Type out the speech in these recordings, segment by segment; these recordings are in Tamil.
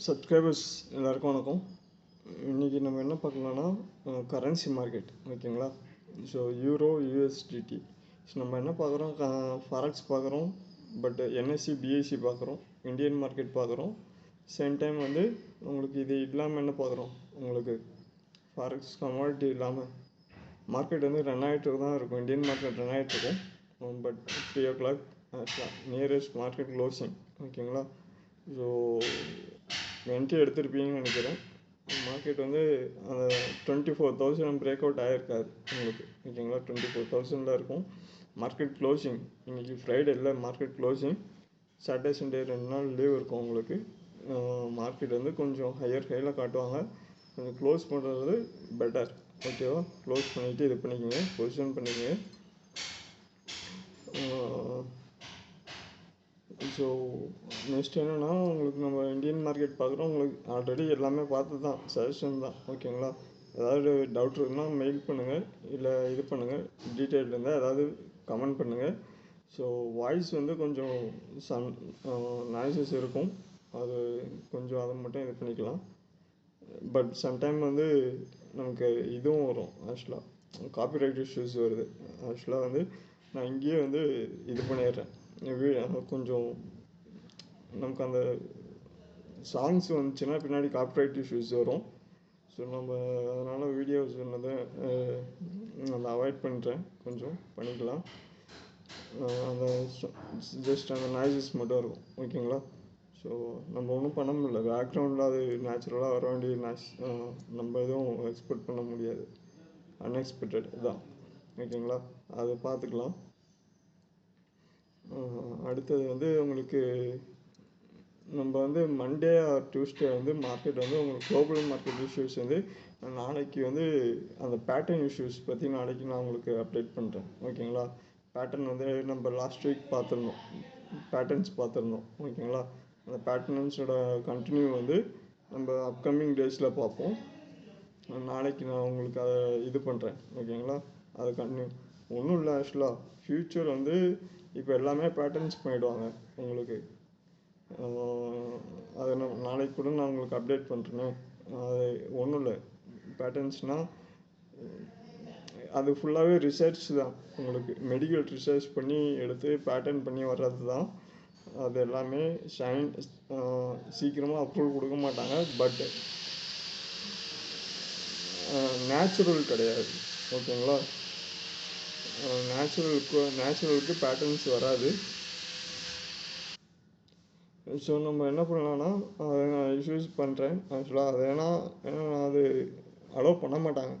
சப்ஸ்கிரைபர்ஸ் எல்லாருக்கும் வணக்கம். இன்றைக்கி நம்ம என்ன பார்க்கலான்னா கரன்சி மார்க்கெட், ஓகேங்களா. ஸோ யூரோ யூஎஸ்டிடி நம்ம என்ன பார்க்குறோம், ஃபாரெக்ஸ் பார்க்குறோம், பட் என்எஸ்சி பிஎஸ்சி பார்க்குறோம், இந்தியன் மார்க்கெட் பார்க்குறோம். சேம் டைம் வந்து உங்களுக்கு இது இல்லாமல் என்ன பார்க்குறோம், உங்களுக்கு ஃபாரெக்ஸ் கமாடிட்டி இல்லாமல் மார்க்கெட் வந்து ரன் ஆகிட்டு தான் இருக்கும். இந்தியன் மார்க்கெட் ரன் ஆகிட்ருக்கும், but 3 o'clock nearest market closing, ஓகேங்களா. ஸோ என்ட்ரி எடுத்துருப்பீங்கன்னு நினைக்கிறேன். மார்க்கெட் வந்து அந்த 24,000 பிரேக் அவுட் ஆகிருக்காது உங்களுக்கு, ஓகேங்களா. 24,000 இருக்கும் மார்க்கெட் க்ளோசிங். இன்றைக்கி ஃப்ரைடே இல்லை, மார்க்கெட் க்ளோசிங். சாட்டர்டே சண்டே 2 நாள் லீவ் இருக்கும் உங்களுக்கு. மார்க்கெட் வந்து கொஞ்சம் ஹையர் ஹையில் காட்டுவாங்க. கொஞ்சம் க்ளோஸ் பண்ணுறது பெட்டர், ஓகேவா. க்ளோஸ் பண்ணிவிட்டு இது பண்ணிக்கோங்க, பொசிஷன் பண்ணிக்கோங்க. ஸோ நெக்ஸ்ட் என்னென்னா, உங்களுக்கு நம்ம இந்தியன் மார்க்கெட் பார்க்குறோம். உங்களுக்கு ஆல்ரெடி எல்லாமே பார்த்து தான், சஜஷன் தான், ஓகேங்களா. ஏதாவது டவுட் இருக்குன்னா மெயில் பண்ணுங்கள், இல்லை இது பண்ணுங்கள், டீட்டெயில் இருந்தால் ஏதாவது கமெண்ட் பண்ணுங்கள். ஸோ வாய்ஸ் வந்து கொஞ்சம் நாய்ஸஸ் இருக்கும், அது கொஞ்சம் அதை மட்டும் இது பண்ணிக்கலாம். பட் சம்டைம் வந்து நமக்கு இதுவும் வரும், ஆக்சுவலாக காப்பிரைட் இஷ்யூஸ் வருது. ஆக்சுவலாக வந்து நான் இங்கேயே வந்து இது பண்ணிடுறேன், கொஞ்சம் நமக்கு அந்த சாங்ஸ் வந்துச்சுன்னா பின்னாடி காப்பிரைட் இஷ்யூஸ் வரும். ஸோ நம்ம அதனால் வீடியோஸ் சொன்னதை அதை அவாய்ட் பண்ணுறேன், கொஞ்சம் பண்ணிக்கலாம். அந்த ஜஸ்ட் அந்த நாய்ஸஸ் மட்டும் இருக்கும், ஓகேங்களா. ஸோ நம்ம ஒன்றும் பண்ண முடியல, பேக்ரவுண்டில் அது நேச்சுரலாக வர வேண்டிய நம்ம எதுவும் எக்ஸ்பெக்ட் பண்ண முடியாது, அன்எக்ஸ்பெக்டட் தான், ஓகேங்களா. அதை பார்த்துக்கலாம். அடுத்தது வந்து உங்களுக்கு நம்ம வந்து மண்டே ஆர் டியூஸ்டே வந்து மார்க்கெட் வந்து உங்களுக்கு குளோபல் மார்க்கெட் இஷ்யூஸ் வந்து நாளைக்கு வந்து அந்த பேட்டர்ன் இஷ்யூஸ் பற்றி நாளைக்கு நான் உங்களுக்கு அப்டேட் பண்ணுறேன், ஓகேங்களா. பேட்டர்ன் வந்து நம்ம லாஸ்ட் வீக் பார்த்துருந்தோம், பேட்டர்ன்ஸ் பார்த்துருந்தோம், ஓகேங்களா. அந்த பேட்டர்ன்ஸோட கண்டினியூ வந்து நம்ம அப்கமிங் டேஸில் பார்ப்போம். நாளைக்கு நான் உங்களுக்கு அதை இது பண்ணுறேன், ஓகேங்களா. அதை கண்டினியூ ஒன்றும் இல்லை. ஆக்சுவலாக ஃப்யூச்சர் வந்து இப்போ எல்லாமே பேட்டர்ன்ஸ் பண்ணிவிடுவாங்க உங்களுக்கு. அதை நான் நாளைக்கு கூட நான் உங்களுக்கு அப்டேட் பண்ணுறேன்னு. அது ஒன்றும் இல்லை, பேட்டர்ன்ஸ்னால் அது ஃபுல்லாகவே ரிசர்ச் தான் உங்களுக்கு. மெடிக்கல் ரிசர்ச் பண்ணி எடுத்து பேட்டர்ன் பண்ணி வர்றது தான். அது எல்லாமே சீக்கிரமாக அப்ரூவல் கொடுக்க மாட்டாங்க, பட் நேச்சுரல் கிடையாது, ஓகேங்களா. நேச்சுரலுக்கு பேட்டர்ன்ஸ் வராது. ஸோ நம்ம என்ன பண்ணலான்னா, அதை நான் யூஸ் பண்ணுறேன் ஆக்சுவலாக. அது ஏன்னா அது அலோவ் பண்ண மாட்டாங்க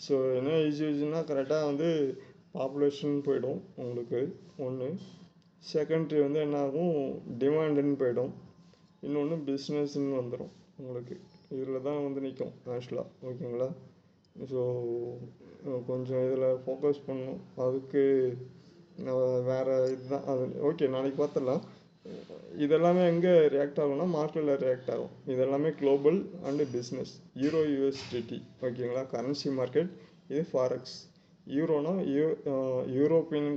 ஸோ என்ன இஷ்யூஸ்னால், கரெக்டாக வந்து பாப்புலேஷன் போயிடும் உங்களுக்கு ஒன்று. செகண்ட்ரி வந்து என்ன ஆகும், டிமாண்டுன்னு போயிடும். இன்னொன்று பிஸ்னஸ்ன்னு வந்துடும் உங்களுக்கு. இதில் தான் வந்து நிற்கும் ஆக்சுவலாக, ஓகேங்களா. ஸோ கொஞ்சம் இதில் ஃபோக்கஸ் பண்ணணும். அதுக்கு வேறு இதுதான் அது. ஓகே, நாளைக்கு பார்த்துடலாம். இதெல்லாமே எங்கே ரியாக்ட் ஆகும்னா மார்க்கெட்டில் ரியாக்ட் ஆகும். இதெல்லாமே global and business. Euro USDT, ஓகேங்களா, கரன்சி மார்க்கெட். இது ஃபாரெக்ஸ். யூரோனா யூரோப்பியன்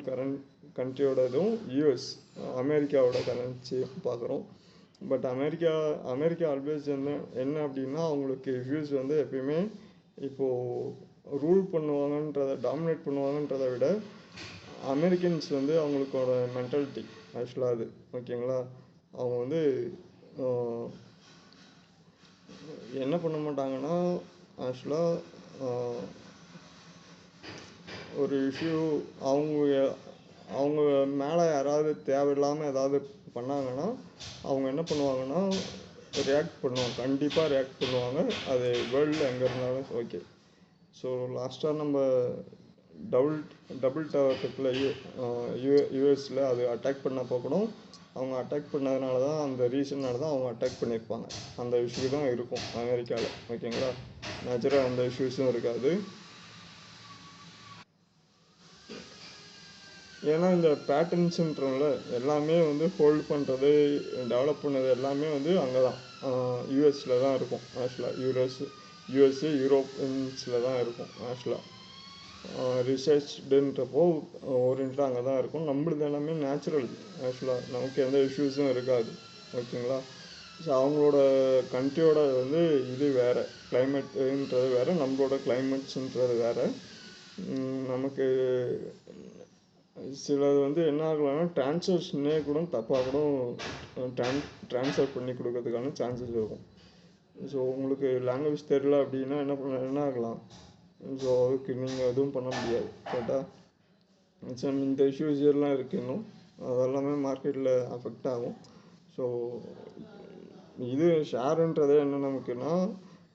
கண்ட்ரியோட இதுவும் யூஎஸ் அமெரிக்காவோட கரன்சியும் பார்க்குறோம். பட் அமெரிக்கா ஆல்வேஸ் என்ன அப்படின்னா, அவங்களுக்கு வியூஸ் வந்து எப்பயுமே இப்போது ரூல் பண்ணுவாங்கன்றதை, டாமினேட் பண்ணுவாங்கன்றதை விட அமெரிக்கன்ஸ் வந்து அவங்களுக்கோட மென்டாலிட்டி ஆக்சுவலாக அது, ஓகேங்களா. அவங்க வந்து என்ன பண்ண மாட்டாங்கன்னா, ஆக்சுவலாக ஒரு இஷ்யூ அவங்க மேலே யாராவது தேவையில்லாமல் ஏதாவது பண்ணாங்கன்னா அவங்க என்ன பண்ணுவாங்கன்னா ரியாக்ட் பண்ணுவாங்க, கண்டிப்பாக ரியாக்ட் பண்ணுவாங்க. அது வேர்ல்டில் எங்கே இருந்தாலும் ஓகே. ஸோ லாஸ்ட்டாக நம்ம டபுள் டவர் இருக்குல்ல, யூஎஸில் அது அட்டாக் பண்ணப்போ கூட அவங்க அட்டாக் பண்ணதுனால தான், அந்த ரீசன்னால தான் அவங்க அட்டாக் பண்ணியிருப்பாங்க. அந்த இஷ்யூ தான் இருக்கும் அமெரிக்காவில், ஓகேங்களா. நேச்சுரலாக அந்த இஷ்யூஸும் இருக்காது. ஏன்னா இந்த பேட்டர்ன்ஸுன்றதுல எல்லாமே வந்து ஹோல்ட் பண்ணுறது, டெவலப் பண்ணது எல்லாமே வந்து அங்கே தான், யூஎஸில் தான் இருக்கும் ஆக்சுவலாக. யூஎஸ்ஸு யூரோப்பியன்ஸில் தான் இருக்கும் ஆக்சுவலாக. ரிசர்ச்டுன்றப்போ ஓரியன்டாக அங்கே தான் இருக்கும். நம்மளுது எல்லாமே நேச்சுரல் ஆக்சுவலாக, நமக்கு எந்த இஷ்யூஸும் இருக்காது, ஓகேங்களா. ஸோ அவங்களோட கண்ட்ரியோட வந்து இது வேறு, கிளைமேட்டுன்றது வேறு, நம்மளோட கிளைமேட்ஸுன்றது வேறு. நமக்கு சிலது வந்து என்ன ஆகலாம்னா ட்ரான்ஸ்லேஷனே கூட தப்பாக கூட ட்ரான்ஸ்ஃபர் பண்ணி கொடுக்கறதுக்கான சான்சஸ் இருக்கும். ஸோ உங்களுக்கு லாங்குவேஜ் தெரியல அப்படின்னா என்ன ஆகலாம், ஸோ அதுக்கு நீங்கள் எதுவும் பண்ண முடியாது. கரெக்டாக இந்த இஷ்யூஸ் எல்லாம் இருக்குது இன்னும், அதெல்லாமே மார்க்கெட்டில் அஃபெக்ட் ஆகும். ஸோ இது ஷேருன்றதே என்ன நமக்குன்னா,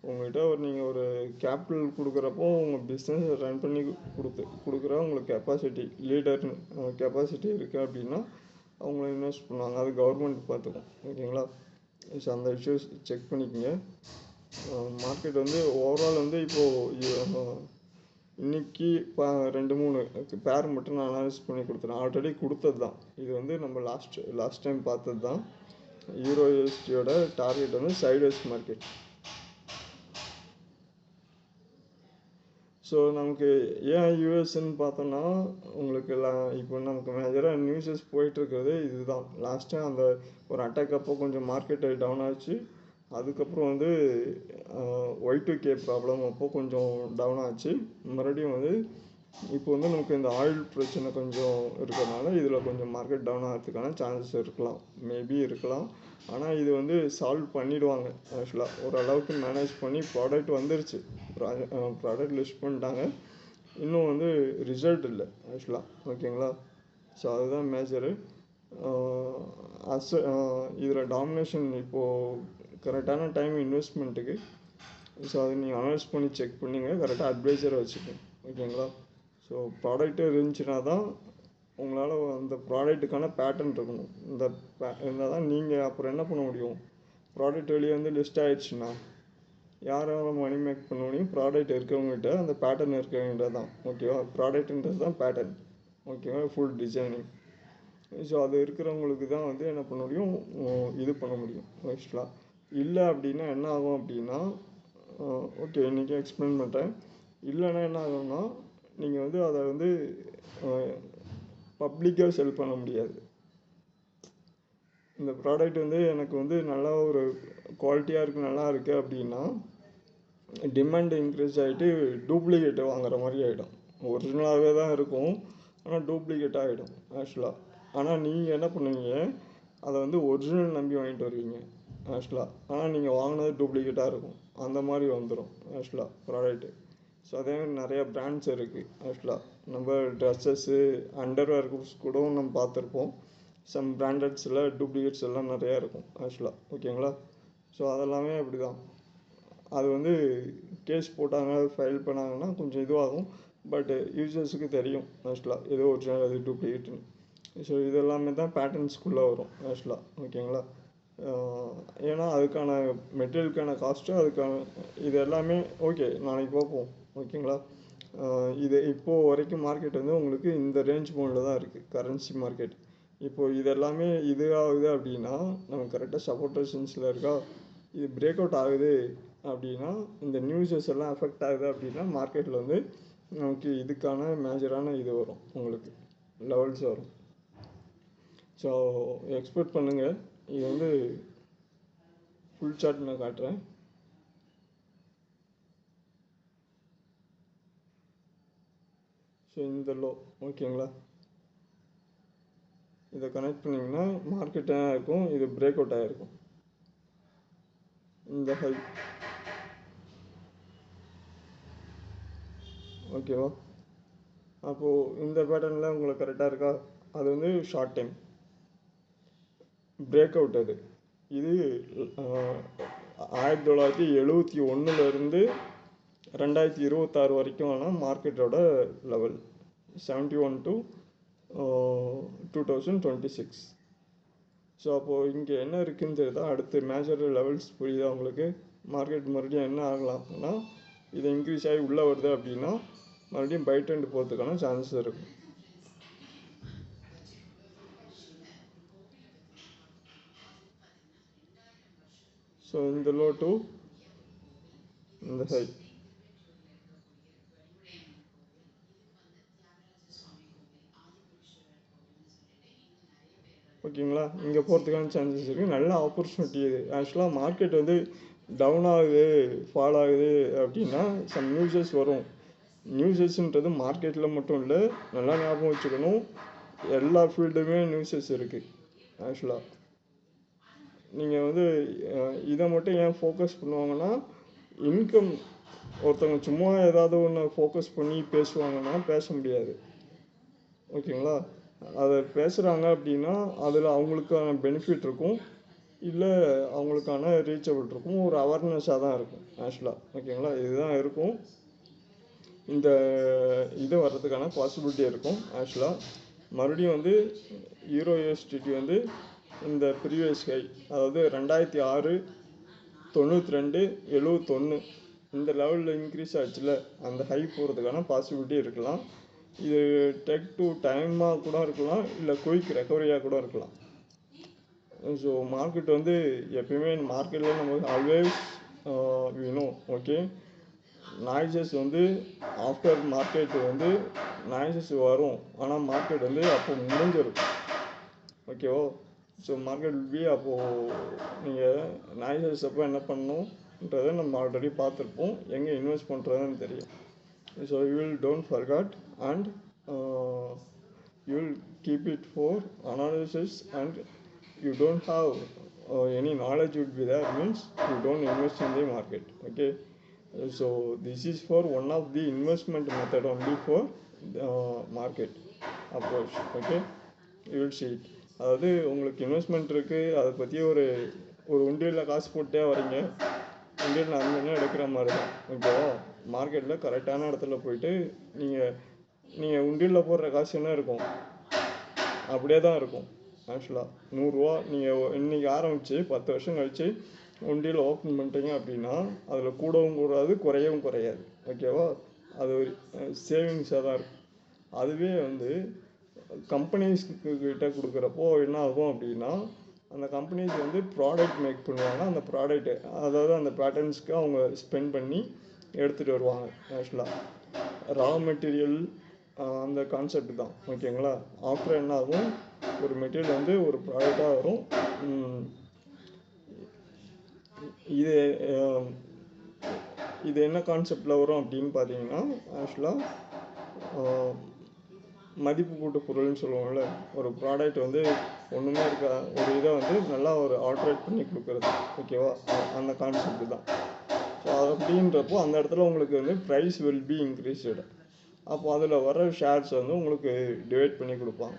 உங்கள்கிட்ட நீங்கள் ஒரு கேபிட்டல் கொடுக்குறப்போ உங்கள் பிஸ்னஸை ரன் பண்ணி கொடுக்குற உங்களுக்கு கெப்பாசிட்டி கெப்பாசிட்டி இருக்குது அப்படின்னா அவங்கள இன்வெஸ்ட் பண்ணுவாங்க. அது கவர்மெண்ட் பார்த்துக்கும். ஓகேங்களா? ஸோ அந்த இஷ்யூஸ் செக் பண்ணிக்கோங்க. மார்க்கெட் வந்து ஓவரால் வந்து இப்போது இன்றைக்கி 2-3 பேர் மட்டும் நான் அனலைஸ் பண்ணி கொடுத்துறேன். ஆல்ரெடி கொடுத்தது தான் இது. வந்து நம்ம லாஸ்ட் டைம் பார்த்தது தான். யூரோ யூஎஸ்டியோட டார்கெட் வந்து சைட்வேஸ் மார்க்கெட். ஸோ நமக்கு ஏன் யூஎஸ்ன்னு பார்த்தோன்னா, உங்களுக்கு இப்போ நமக்கு மேஜராக நியூஸஸ் போயிட்டுருக்கிறது இதுதான். லாஸ்ட் டைம் அந்த ஒரு அட்டாக் அப்போ கொஞ்சம் மார்க்கெட்டு டவுன் ஆச்சு. அதுக்கப்புறம் வந்து Y2K ப்ராப்ளம் அப்போது கொஞ்சம் டவுன் ஆச்சு. மறுபடியும் வந்து இப்போ வந்து நமக்கு இந்த ஆயில் பிரச்சனை கொஞ்சம் இருக்கிறதுனால இதில் கொஞ்சம் மார்க்கெட் டவுன் ஆகிறதுக்கான சான்சஸ் இருக்கலாம், மேபி இருக்கலாம். ஆனால் இது வந்து சால்வ் பண்ணிவிடுவாங்க. ஆக்சுவலாக ஓரளவுக்கு மேனேஜ் பண்ணி ப்ராடக்ட் வந்துருச்சு, ப்ராடக்ட் லிஸ்ட் பண்ணிட்டாங்க. இன்னும் வந்து ரிசல்ட் இல்லை ஆக்சுவலாக. ஓகேங்களா? ஸோ அதுதான் மேஜரு. இதில் டாமினேஷன் இப்போது கரெக்டான டைம் இன்வெஸ்ட்மெண்ட்டுக்கு. ஸோ அதை நீங்கள் அனலைஸ் பண்ணி செக் பண்ணிங்க, கரெக்டாக அட்வைசரை வச்சுக்கோங்க. ஓகேங்களா? ஸோ ப்ராடக்ட்டு இருந்துச்சுன்னா தான் உங்களால் அந்த ப்ராடக்ட்டுக்கான பேட்டர்ன் இருக்கணும். இருந்தால் தான் நீங்கள் அப்புறம் என்ன பண்ண முடியும், ப்ராடக்ட் வெளியே வந்து லிஸ்ட் ஆகிடுச்சுன்னா யாரால மணி மேக் பண்ண முடியும், ப்ராடக்ட் இருக்கவங்ககிட்ட அந்த பேட்டர்ன் இருக்கவங்ககிட்ட தான். ஓகேவா? ப்ராடக்ட்ன்றது தான் பேட்டர்ன். ஓகேவா? Full designing. ஸோ அது இருக்கிறவங்களுக்கு தான் வந்து என்ன பண்ண முடியும், இது பண்ண முடியும். ஆக்சுவலாக இல்லை அப்படின்னா என்ன ஆகும் அப்படின்னா, ஓகே இன்றைக்கி எக்ஸ்பிளைன் பண்ணுறேன். இல்லைன்னா என்ன ஆகும்னா, நீங்கள் வந்து அதை வந்து பப்ளிக்காக செல் பண்ண முடியாது. இந்த ப்ராடக்ட் வந்து எனக்கு வந்து நல்லா ஒரு குவாலிட்டியாக இருக்குது, நல்லா இருக்குது அப்படின்னா டிமாண்ட் இன்க்ரீஸ் ஆகிட்டு டூப்ளிகேட்டை வாங்குற மாதிரி ஆகிடும். ஒரிஜினலாகவே தான் இருக்கும், ஆனால் டூப்ளிகேட் ஆகிடும் ஆக்சுவலாக. ஆனால் நீங்கள் என்ன பண்ணுவீங்க, அதை வந்து ஒரிஜினல் நம்பி வாங்கிட்டு வருவீங்க ஆக்சுவலாக. ஆனால் நீங்கள் வாங்கினது டூப்ளிகேட்டாக இருக்கும். அந்த மாதிரி வந்துடும் ஆக்சுவலாக ப்ராடக்ட்டு. ஸோ அதே மாதிரி நிறையா பிராண்ட்ஸ் இருக்குது ஆக்சுவலாக. நம்ம ட்ரெஸ்ஸஸ்ஸு, அண்டர்வேர் கூட நம்ம பார்த்துருப்போம். சம் பிராண்டட்ஸில் டூப்ளிகேட்ஸ் எல்லாம் நிறையா இருக்கும் ஆக்சுவலாக. ஓகேங்களா? ஸோ அதெல்லாமே அப்படி தான். அது வந்து கேஸ் போட்டாங்க, ஃபைல் பண்ணாங்கன்னா கொஞ்சம் இதுவாகும். பட் யூசர்ஸுக்கு தெரியும் ஆக்சுவலாக எது ஒரிஜினல் எது டூப்ளிகேட்டுன்னு. ஸோ இதெல்லாமே தான் பேட்டர்ன்ஸ்குள்ளே வரும் ஆக்சுவலாக. ஓகேங்களா? ஏன்னா அதுக்கான மெட்டீரியலுக்கான காஸ்ட்டு, அதுக்கான இது எல்லாமே ஓகே நாளைக்கு பார்ப்போம். ஓகேங்களா? இது இப்போது வரைக்கும் மார்க்கெட் வந்து உங்களுக்கு இந்த ரேஞ்ச் மோடில் தான் இருக்குது, கரன்சி மார்க்கெட். இப்போது இது எல்லாமே இது ஆகுது அப்படின்னா நமக்கு கரெக்டாக சப்போர்ட் ரெசிஸ்டன்ஸில் இருக்கா, இது பிரேக் அவுட் ஆகுது அப்படின்னா, இந்த நியூஸஸ் எல்லாம் அஃபெக்ட் ஆகுது அப்படின்னா மார்க்கெட்டில் வந்து நமக்கு இதுக்கான மேஜரான இது வரும், உங்களுக்கு லெவல்ஸ் வரும். ஸோ எக்ஸ்பெக்ட் பண்ணுங்கள். இது வந்து ஃபுல் சார்ட் நான் காட்டுறேன். ஸோ இந்த லோ ஓகேங்களா, இதை கனெக்ட் பண்ணிங்கன்னா மார்க்கெட் என்ன இருக்கும், இது பிரேக் அவுட் ஆகிருக்கும். இந்த ஹை ஓகேவா? அப்போது இந்த பேட்டர்னில் உங்களுக்கு கரெக்டாக இருக்கா, அது வந்து ஷார்ட் டைம் பிரேக் அவுட். அது இது 1971 2026 வரைக்கும் ஆனால் மார்க்கெட்டோட லெவல் 71 to 2026. ஸோ அப்போது இங்கே என்ன இருக்குன்னு தெரியுதா, அடுத்து மேஜர் லெவல்ஸ் புரியுதா உங்களுக்கு? மார்க்கெட் மறுபடியும் என்ன ஆகலாம்னா, இது இன்க்ரீஸ் ஆகி உள்ளே வருது அப்படின்னா மறுபடியும் பை ட்ரெண்ட் போகிறதுக்கான சான்சஸ் இருக்கும். ஸோ இந்த லோ டு இந்த ஹை ஓகேங்களா. இங்கே போகிறதுக்கான சான்சஸ் இருக்குது. நல்ல ஆப்பர்ச்சுனிட்டி இது. ஆக்சுவலாக மார்க்கெட் வந்து டவுன் ஆகுது, ஃபால் ஆகுது அப்படின்னா சம் நியூஸஸ் வரும். நியூஸஸ்ன்றது மார்க்கெட்டில் மட்டும் இல்லை, நல்லா ஞாபகம் வச்சுக்கணும், எல்லா ஃபீல்டுமே நியூஸஸ் இருக்குது. ஆக்சுவலாக நீங்கள் வந்து இதை மட்டும் ஏன் ஃபோக்கஸ் பண்ணுவாங்கன்னா, இன்கம் ஒருத்தவங்க சும்மா ஏதாவது ஒன்று ஃபோக்கஸ் பண்ணி பேசுவாங்கன்னா பேச முடியாது. ஓகேங்களா. அதை பேசுகிறாங்க அப்படின்னா அதில் அவங்களுக்கான பெனிஃபிட் இருக்கும், இல்லை அவங்களுக்கான ரீச்சபிள் இருக்கும், ஒரு அவேர்னஸாக தான் இருக்கும் ஆக்சுவலாக. ஓகேங்களா. இதுதான் இருக்கும். இந்த இது வர்றதுக்கான பாசிபிலிட்டி இருக்கும் ஆக்சுவலாக. மறுபடியும் வந்து யூரோ யூஎஸ்டிடி வந்து இந்த ப்ரீவியஸ் ஹை, அதாவது 2006 92 71 இந்த லெவலில் இன்க்ரீஸ் ஆச்சுல, அந்த ஹை போகிறதுக்கான பாசிபிலிட்டி இருக்கலாம். இது டேக் டு டைமாக கூட இருக்கலாம், இல்லை குயிக் ரெக்கவரியாக கூட இருக்கலாம். ஸோ மார்க்கெட் வந்து எப்பயுமே மார்க்கெட்டில் நம்ம ஆல்வேஸ் வேணும். ஓகே, நாய்ஸஸ் வந்து ஆஃப்டர் மார்க்கெட் வந்து நாய்ஸஸ் வரும், ஆனால் மார்க்கெட் வந்து அப்போ முடிஞ்சிடும். ஓகேவா. ஸோ மார்க்கெட் பி அப்போது நீங்கள் நாய்ஸஸ் அப்போ என்ன பண்ணணுன்றதை நம்ம ஆல்ரெடி பார்த்துருப்போம், எங்கே இன்வெஸ்ட் பண்ணுறதுன்னு தெரியும். So you will don't forgot and you will keep it for analysis. And you don't have any knowledge would be there means you don't invest in the market. Okay, so this is for one of the investment method only for market approach. Okay, you will see it. அதாவது உங்களுக்கு இன்வெஸ்ட்மெண்ட் இருக்குது, அதை பற்றி ஒரு உண்டியலில் காசு போட்டே வரீங்க, உண்டியல் அங்கே எடுக்கிற மாதிரி தான். ஓகேவா. மார்க்கெட்டில் கரெக்டான இடத்துல போயிட்டு நீங்கள் உண்டியலில் போடுற காசு என்ன இருக்கும், அப்படியே தான் இருக்கும். ஆக்சுவலாக 100 ரூபா நீங்கள் இன்றைக்கி ஆரம்பித்து 10 வருஷம் கழித்து உண்டியல் ஓப்பன் பண்ணிட்டீங்க அப்படின்னா அதில் கூடவும் கூடாது, குறையவும் குறையாது. ஓகேவா. அது ஒரு சேவிங்ஸாக தான் இருக்கும். அதுவே வந்து கம்பெனிஸ்கிட்ட கொடுக்குறப்போ என்ன ஆகும் அப்படின்னா, அந்த கம்பெனிஸ் வந்து ப்ராடக்ட் மேக் பண்ணுவாங்க, அந்த ப்ராடக்ட்டு அதாவது அந்த பேட்டர்ன்ஸ்க்கு அவங்க ஸ்பெண்ட் பண்ணி எடுத்துகிட்டு வருவாங்க. ஆக்சுவலாக ரா மெட்டீரியல் அந்த கான்செப்ட் தான். ஓகேங்களா. ஆஃப்டர் என்ன ஆகும், ஒரு மெட்டீரியல் வந்து ஒரு ப்ராடக்டாக வரும். இது என்ன கான்செப்டில் வரும் அப்படின்னு பார்த்தீங்கன்னா, ஆக்சுவலாக மதிப்பு கூட்டு பொருள்னு சொல்லுவோம்ல, ஒரு ப்ராடக்ட் வந்து ஒன்றுமே இருக்க ஒரு இதை வந்து நல்லா ஒரு ஆல்ட்ரேட் பண்ணி கொடுக்குறது. ஓகேவா. அந்த கான்செப்ட் தான். ஸோ அப்படின்றப்போ அந்த இடத்துல உங்களுக்கு வந்து ப்ரைஸ் வில் பி இன்க்ரீஸ்டு. அப்போ அதில் வர ஷேர்ஸ் வந்து உங்களுக்கு டிவைட் பண்ணி கொடுப்பாங்க.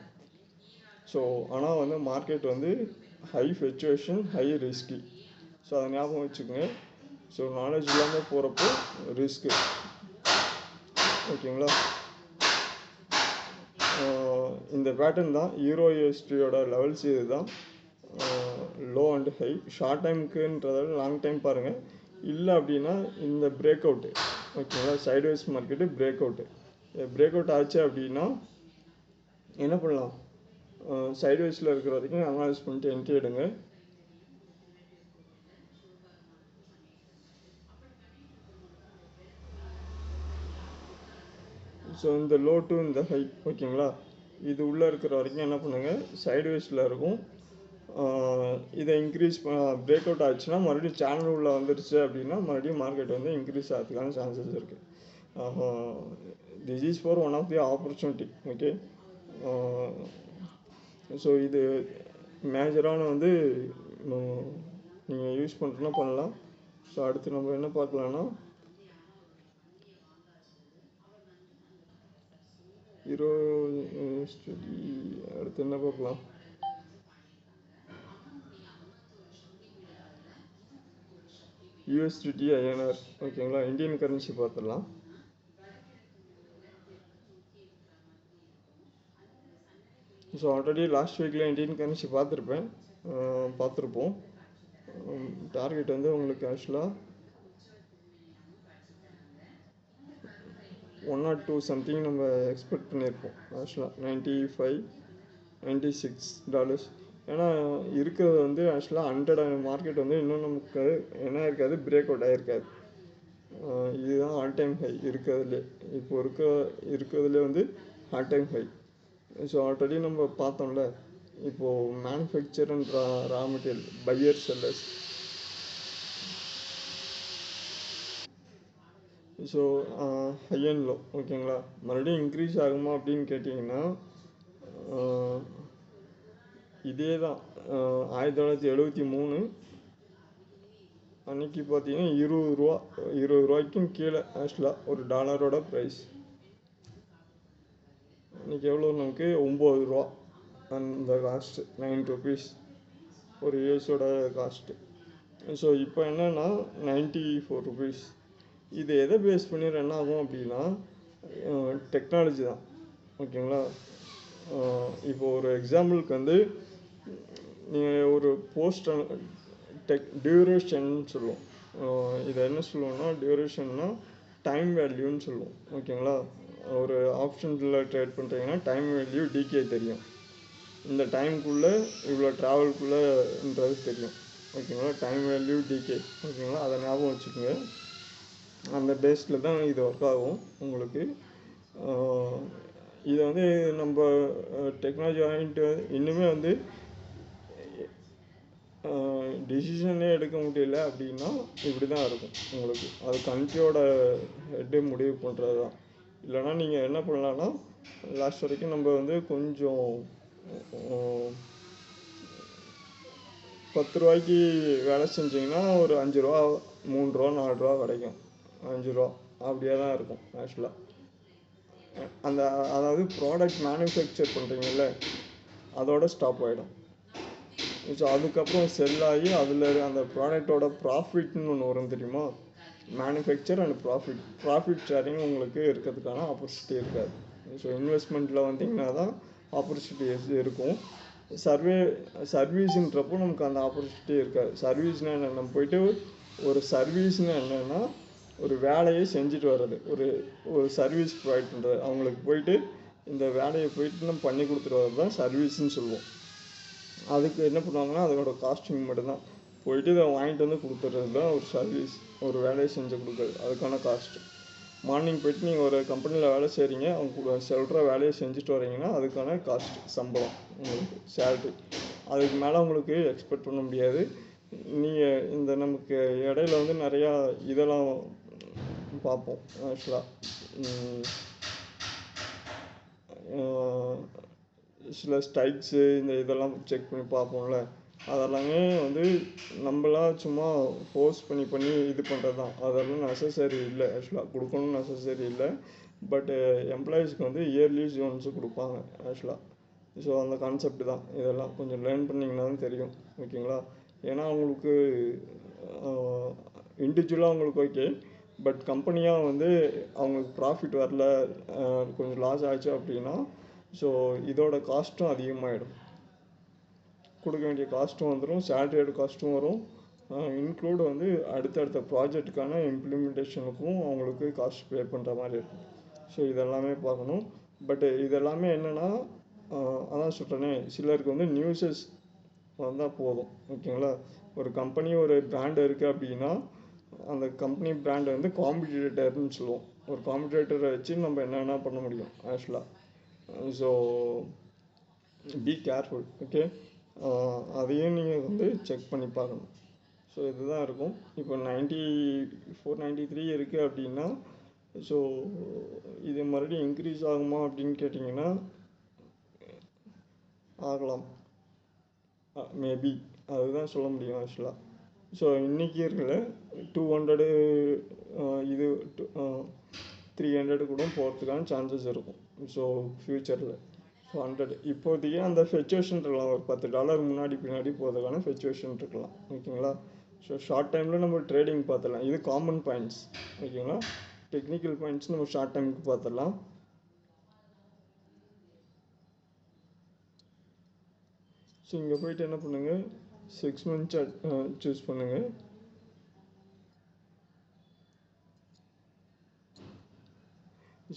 ஸோ ஆனால் வந்து மார்க்கெட் வந்து high fluctuation, high risky. So அதை ஞாபகம் வச்சுக்கோங்க. ஸோ நாலேஜ் இல்லாமல் போகிறப்போ ரிஸ்க்கு. ஓகேங்களா. இந்த பேட்டர்ன் தான் யூரோ யூஎஸ்டியோட லெவல்ஸ். இது தான் லோ அண்ட் ஹை. ஷார்ட் டைமுக்குன்றத லாங் டைம் பாருங்கள். இல்லை அப்படின்னா இந்த பிரேக் அவுட்டு, ஓகேங்களா, சைட்வைஸ் மார்க்கெட்டு பிரேக் அவுட் ஆச்சு அப்படின்னா என்ன பண்ணலாம், சைட்வைஸில் இருக்கிற வரைக்கும் அனலைஸ் பண்ணிட்டு என்ட்ரி எடுங்க. ஸோ இந்த லோ டு இந்த ஹை, ஓகேங்களா, இது உள்ளே இருக்கிற வரைக்கும் என்ன பண்ணுங்கள், சைட்வேஸில் இருக்கும். இதை இன்க்ரீஸ் பிரேக் அவுட் ஆச்சுன்னா மறுபடியும் சேனல் உள்ளே வந்துருச்சு அப்படின்னா மறுபடியும் மார்க்கெட் வந்து இன்க்ரீஸ் ஆகிறதுக்கான சான்சஸ் இருக்குது. This is for one of the opportunity. Okay. So இது மேஜரான வந்து நீங்கள் யூஸ் பண்ணுறதுனா பண்ணலாம். ஸோ அடுத்து நம்ம என்ன பார்க்கலான்னா, யூரோ அடுத்து என்ன பார்க்கலாம், யூஎஸ்டிடி ஐஎன்ஆர். ஓகேங்களா. இந்தியன் கரன்சி பார்த்துடலாம். ஸோ ஆல்ரெடி லாஸ்ட் வீக்கில் இந்தியன் கரன்சி பார்த்துருப்போம். டார்கெட் வந்து உங்களுக்கு ஆக்சுவலாக 102 சம்திங் நம்ம எக்ஸ்பெக்ட் பண்ணியிருப்போம். ஆக்சுவலாக $95-96. ஏன்னா இருக்கிறது வந்து ஆக்சுவலாக 100 மார்க்கெட் வந்து இன்னும் நமக்கு என்ன இருக்காது, பிரேக் அவுட் ஆகிருக்காது. இதுதான் ஆல் டைம் ஹை இருக்கிறதுலே. இப்போ இருக்கிறதுலே வந்து all time high. So already நம்ம பார்த்தோம்ல, இப்போது manufacture and raw material buyer sellers. So high and low ஓகேங்களா. மறுபடியும் இன்க்ரீஸ் ஆகுமா அப்படின்னு கேட்டிங்கன்னா இதே தான் 1973 அன்றைக்கி பார்த்தீங்கன்னா 20 ரூபாய்க்கும் கீழே ஆக்சுவலாக ஒரு டாலரோட ப்ரைஸ். இன்றைக்கி எவ்வளோ நமக்கு 9 ரூபா அந்த காஸ்ட்டு 9 ருபீஸ் ஒரு யூஎஸோட காஸ்ட்டு. ஸோ இப்போ என்னென்னா 94 ருபீஸ். இது எதை பேஸ் பண்ணி ரன் ஆகும் அப்படின்னா டெக்னாலஜி தான் ஓகேங்களா. இப்போது ஒரு எக்ஸாம்பிளுக்கு வந்து நீங்கள் ஒரு போஸ்ட் டியூரேஷன் சொல்லுவோம். இதை என்ன சொல்லுவோம்னா டியூரேஷன்னா டைம் வேல்யூன்னு சொல்லுவோம் ஓகேங்களா. ஒரு ஆப்ஷன்ஸில் ட்ரேட் பண்ணுறீங்கன்னா டைம் வேல்யூ டிகே தெரியும். இந்த டைமுக்குள்ளே இவ்வளோ ட்ராவல்குள்ளேன்றது தெரியும் ஓகேங்களா. டைம் வேல்யூ டிகே ஓகேங்களா. அதை ஞாபகம் வச்சுக்கோங்க. அந்த பேஸில் தான் இது ஒர்க் ஆகும் உங்களுக்கு. இதை வந்து நம்ம டெக்னாலஜி வாங்கிட்டு இன்னுமே வந்து டிசிஷனே எடுக்க முடியல அப்படின்னா இப்படி தான் இருக்கும் உங்களுக்கு. அது கண்ட்ரியோட ஹெட்டே முடிவு பண்ணுறது தான். இல்லைனா நீங்கள் என்ன பண்ணலான்னா லாஸ்ட் வரைக்கும் நம்ம வந்து கொஞ்சம் 10 ரூபாய்க்கு வேலை செஞ்சிங்கன்னா ஒரு 5 ரூபா 3 ரூபா 4 ரூபா கிடைக்கும். 5 ரூபா அப்படியே தான் இருக்கும் ஆக்சுவலாக. அதாவது ப்ராடக்ட் மேனுஃபேக்சர் பண்ணுறீங்கல்ல அதோட ஸ்டாப் ஆகிடும். ஸோ அதுக்கப்புறம் செல் ஆகி அதில் அந்த ப்ராடக்டோட ப்ராஃபிட்னு ஒன்று வரும் தெரியுமா. மேனுஃபேக்சர் அண்ட் ப்ராஃபிட் ஷேரிங் உங்களுக்கு இருக்கிறதுக்கான ஆப்பர்ச்சுனிட்டி இருக்காது. ஸோ இன்வெஸ்ட்மெண்ட்டில் வந்தீங்கன்னா தான் ஆப்பர்ச்சுனிட்டிஸ் இருக்கும். சர்வீஸுன்றப்போ நமக்கு அந்த ஆப்பர்ச்சுனிட்டி இருக்காது. சர்வீஸ்னால் என்ன, நம்ம போயிட்டு ஒரு சர்வீஸ்னால் என்னென்னா ஒரு வேலையை செஞ்சுட்டு வர்றது. ஒரு சர்வீஸ் ப்ரொவைட் பண்ணுறது. அவங்களுக்கு போயிட்டு இந்த வேலையை போயிட்டு நம்ம பண்ணி கொடுத்துட்டு வர்றது தான் சர்வீஸ்ன்னு சொல்லுவோம். அதுக்கு என்ன பண்ணுவாங்கன்னா அதோட காஸ்டிங் மட்டும்தான். போயிட்டு இதை வாங்கிட்டு வந்து கொடுத்துட்றது தான் ஒரு சர்வீஸ். ஒரு வேலையை செஞ்சு கொடுக்குறது அதுக்கான காஸ்ட்டு. மார்னிங் போய்ட்டு நீங்கள் ஒரு கம்பெனியில் வேலை செய்கிறீங்க, அவங்க சொல்கிற வேலையை செஞ்சுட்டு வரீங்கன்னா அதுக்கான காஸ்ட் சம்பளம் உங்களுக்கு சேல்ரி. அதுக்கு மேலே உங்களுக்கு எக்ஸ்பெக்ட் பண்ண முடியாது. நீங்கள் இந்த நமக்கு இடையில வந்து நிறையா இதெல்லாம் பார்ப்போம் ஆக்சுவலாக. சில ஸ்ட்ரைக்ஸு இதெல்லாம் செக் பண்ணி பார்ப்போம்ல. அதெல்லாமே வந்து நம்மளாம் சும்மா ஃபோர்ஸ் பண்ணி இது பண்ணுறது தான். அதெல்லாம் நெசசரி இல்லை ஆக்சுவலாக. கொடுக்கணும்னு நெசசரி இல்லை. பட்டு எம்ப்ளாயீஸ்க்கு வந்து இயர்லீஸ் ஒன்ஸு கொடுப்பாங்க ஆக்சுவலாக. ஸோ அந்த கான்செப்ட் தான். இதெல்லாம் கொஞ்சம் லேர்ன் பண்ணிங்கன்னா தான் தெரியும் ஓகேங்களா. ஏன்னா அவங்களுக்கு இண்டிவிஜுவலாக அவங்களுக்கு ஓகே. பட் கம்பெனியாக வந்து அவங்களுக்கு ப்ராஃபிட் வரல, கொஞ்சம் லாஸ் ஆச்சு அப்படின்னா ஸோ இதோட காஸ்ட்டும் அதிகமாகிடும். கொடுக்க வேண்டிய காஸ்ட்டும் வந்துடும், சேலரியோட காஸ்ட்டும் வரும். இன்க்ளூட் வந்து அடுத்தடுத்த ப்ராஜெக்ட்டுக்கான இம்ப்ளிமெண்டேஷனுக்கும் அவங்களுக்கு காஸ்ட் பே பண்ணுற மாதிரி இருக்கும். ஸோ இதெல்லாமே பார்க்கணும். பட்டு இதெல்லாமே என்னென்னா அதான் சொல்கிறேனே, சிலருக்கு வந்து நியூஸஸ் வந்தால் போதும் ஓகேங்களா. ஒரு கம்பெனி ஒரு பிராண்டு இருக்குது அப்படின்னா அந்த கம்பெனி பிராண்டை வந்து காம்படிட்டர்னு சொல்லுவோம். ஒரு காம்படிட்டரை வச்சு நம்ம என்னென்ன பண்ண முடியும் ஆக்சுவலாக. So be careful okay. அதையும் நீங்கள் வந்து செக் பண்ணி பார்க்கணும். ஸோ இதுதான் இருக்கும். இப்போ 94 93 இருக்குது அப்படின்னா ஸோ இது மறுபடியும் இன்க்ரீஸ் ஆகுமா அப்படின்னு கேட்டிங்கன்னா ஆகலாம், மேபி. அதுதான் சொல்ல முடியும் ஆக்சுவலாக. ஸோ இன்றைக்கி இருக்கிற 200 இது 300 கூட போகிறதுக்கான சான்சஸ் இருக்கும். ஸோ ஃப்யூச்சரில் 100 இப்போதைக்கு அந்த ஃப்ளக்சுவேஷன் இருக்கலாம். ஒரு $10 முன்னாடி பின்னாடி போகிறதுக்கான ஃப்ளக்சுவேஷன் இருக்கலாம் ஓகேங்களா. ஸோ ஷார்ட் டைமில் நம்ம ட்ரேடிங் பார்த்துடலாம். இது காமன் பாயிண்ட்ஸ் ஓகேங்களா. டெக்னிக்கல் பாயிண்ட்ஸ் நம்ம ஷார்ட் டைமுக்கு பார்த்துடலாம். ஸோ இங்கே போய்ட்டு என்ன பண்ணுங்கள், 6 months சூஸ் பண்ணுங்கள்.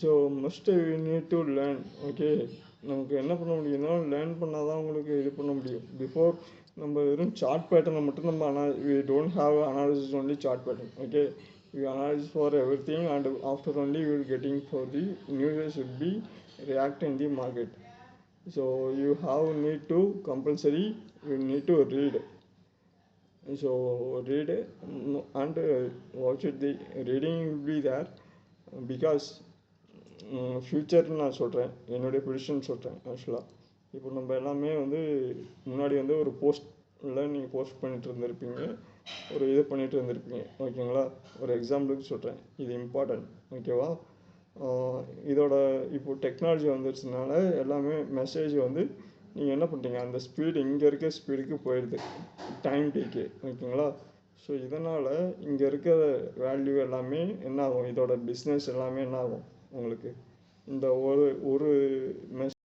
So must you need to learn okay. நமக்கு என்ன பண்ண முடியும்னா லேர்ன் பண்ணால் தான் உங்களுக்கு இது பண்ண முடியும். பிஃபோர் நம்ம வெறும் சார்ட் பேட்டர்னை மட்டும் நம்ம we don't have analysis only chart pattern okay. We analyze for everything and after only we will getting for the news should be react in the market. So you have need to compulsory you need to read. So read and what should the reading will be there because ஃப்யூச்சர்னு நான் சொல்கிறேன், என்னுடைய ப்ரிடிக்ஷன் சொல்கிறேன். ஆக்சுவலாக இப்போ நம்ம எல்லாமே வந்து முன்னாடி வந்து ஒரு போஸ்ட்டில் நீங்கள் போஸ்ட் பண்ணிட்டு இருந்திருப்பீங்க, ஒரு இது பண்ணிட்டு இருந்திருப்பீங்க, ஓகேங்களா? ஒரு எக்ஸாம்பிளுக்கு சொல்கிறேன், இது இம்பார்ட்டன்ட், ஓகேவா? இதோட இப்போ டெக்னாலஜி வந்துருச்சுனால எல்லாமே மெசேஜ் வந்து நீங்கள் என்ன பண்ணுறீங்க, அந்த ஸ்பீடு இங்கே இருக்க ஸ்பீடுக்கு போயிடுது, டைம் டேக்கு, ஓகேங்களா? ஸோ இதனால் இங்கே இருக்கிற வேல்யூ எல்லாமே என்ன ஆகும், இதோட பிஸ்னஸ் எல்லாமே என்ன ஆகும் உங்களுக்கு, இந்த ஒரு ஒரு மெசேஜ்